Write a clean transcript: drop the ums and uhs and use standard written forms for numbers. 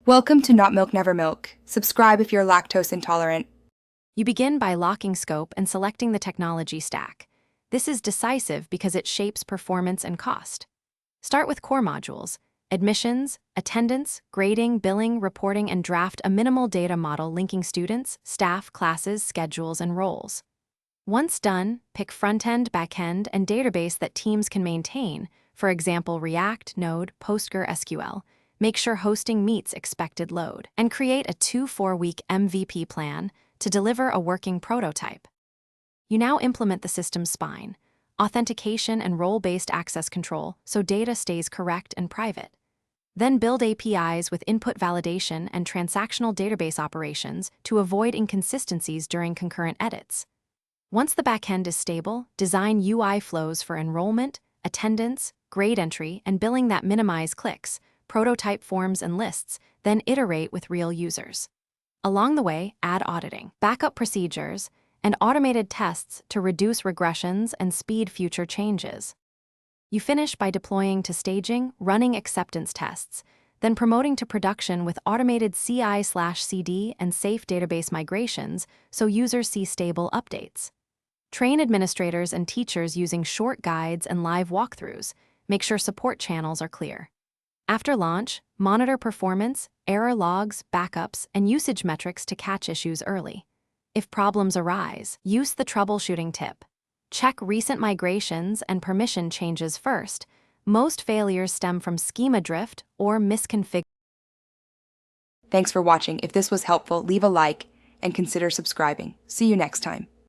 Welcome to Not Milk Never Milk. Subscribe if you're lactose intolerant. You begin by locking scope and selecting the technology stack. This is decisive because it shapes performance and cost. Start with core modules: admissions, attendance, grading, billing, reporting, and draft a minimal data model linking students, staff, classes, schedules, and roles. Once done, pick front-end, back-end, and database that teams can maintain, for example React, Node, PostgreSQL. Make sure hosting meets expected load, and create a 2-4-week MVP plan to deliver a working prototype. You now implement the system's spine: authentication and role-based access control so data stays correct and private. Then build APIs with input validation and transactional database operations to avoid inconsistencies during concurrent edits. Once the backend is stable, design UI flows for enrollment, attendance, grade entry, and billing that minimize clicks, prototype forms and lists, then iterate with real users. Along the way, add auditing, backup procedures, and automated tests to reduce regressions and speed future changes. You finish by deploying to staging, running acceptance tests, then promoting to production with automated CI/CD and safe database migrations so users see stable updates. Train administrators and teachers using short guides and live walkthroughs. Make sure support channels are clear. After launch, monitor performance, error logs, backups, and usage metrics to catch issues early. If problems arise, use the troubleshooting tip. Check recent migrations and permission changes first. Most failures stem from schema drift or misconfiguration. Thanks for watching. If this was helpful, leave a like and consider subscribing. See you next time.